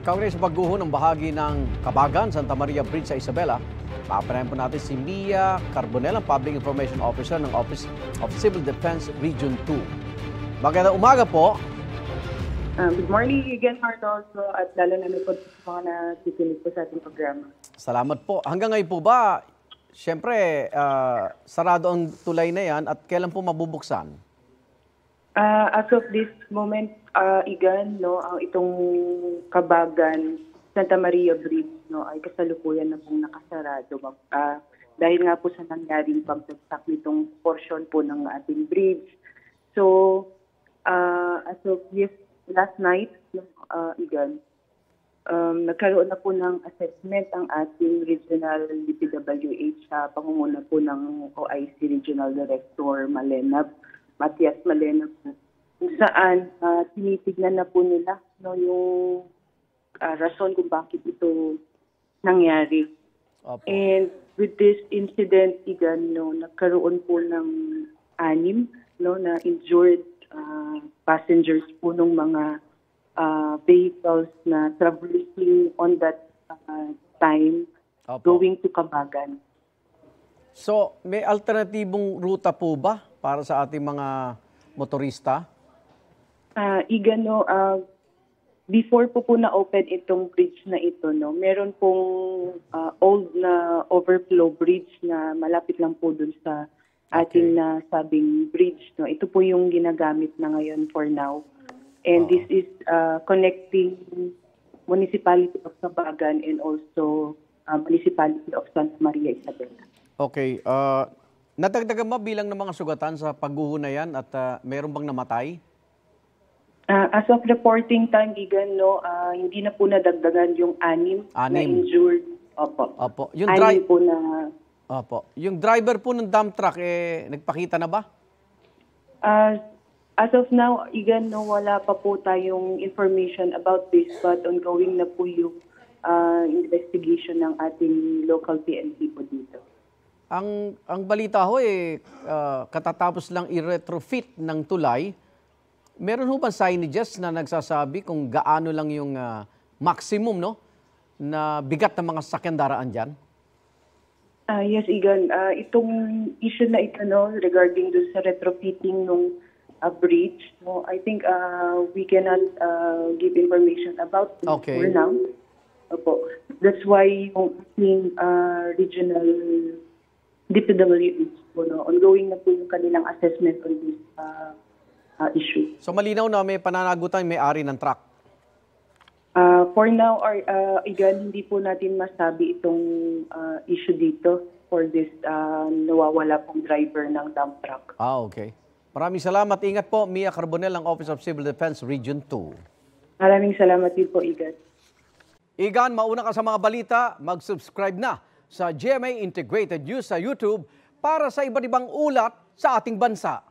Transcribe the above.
Kaugnay sa pagguho ng bahagi ng Kabagan, Santa Maria Bridge sa Isabela, papanayan po natin si Mia Carbonell, ang Public Information Officer ng Office of Civil Defense Region 2. Magandang umaga po. Good morning again, Martolso, at lalo na po sa mga nakikinig po sa ating programa. Salamat po. Hanggang ngayon po ba, siyempre, sarado ang tulay na yan at kailan po mabubuksan? As of this moment, Igan, ang itong Kabagan, Santa Maria Bridge, ay kasalukuyan na pong nakasarado. Dahil nga po sa nangyaring pagsagsak nitong portion po ng ating bridge. So, as of last night, Igan, nagkaroon na po ng assessment ang ating Regional DPWH sa pangunguna po ng OIC Regional Director Matias Malena po, kung saan tinitignan na po nila yung rason kung bakit ito nangyari. Opo. And with this incident, Igan, nagkaroon po ng 6 na injured passengers po ng mga vehicles na traversing on that time. Opo. Going to Kabagan. So, may alternatibong ruta po ba para sa ating mga motorista? Igan, before po na-open itong bridge na ito, meron pong old na overflow bridge na malapit lang po dun sa ating nasabing bridge. Ito po yung ginagamit na ngayon for now. And this is connecting Municipality of Kabagan and also Municipality of Santa Maria Isabela. Okay. Nadagdagan ba bilang ng mga sugatan sa pagguho na yan at meron bang namatay? As of reporting time, Igan, hindi na po nadagdagan yung 6 na injured. Opo. Opo. Yung driver po ng dump truck, nagpakita na ba? As of now, Igan, wala pa po tayong information about this, but ongoing na po yung investigation ng ating local PNP po dito. Ang balita ho katatapos lang i-retrofit ng tulay. Meron ho ba signages na nagsasabi kung gaano lang yung maximum na bigat ng mga sasakyan daraan dyan? Yes, Igan. Itong issue na ito regarding sa retrofitting ng bridge, I think we cannot give information about this for now. Opo. That's why yung ating regional DPWH ongoing na po yung kanilang assessment on this issue. So malinaw na may pananagutan may-ari ng truck? For now, Igan, hindi po natin masabi itong issue dito for this nawawala pong driver ng dump truck. Okay. Maraming salamat. Ingat po, Mia Carbonell, ang Office of Civil Defense Region 2. Maraming salamat din po, Igan. Igan, mauna ka sa mga balita, mag-subscribe na sa GMA Integrated News sa YouTube para sa iba't ibang ulat sa ating bansa.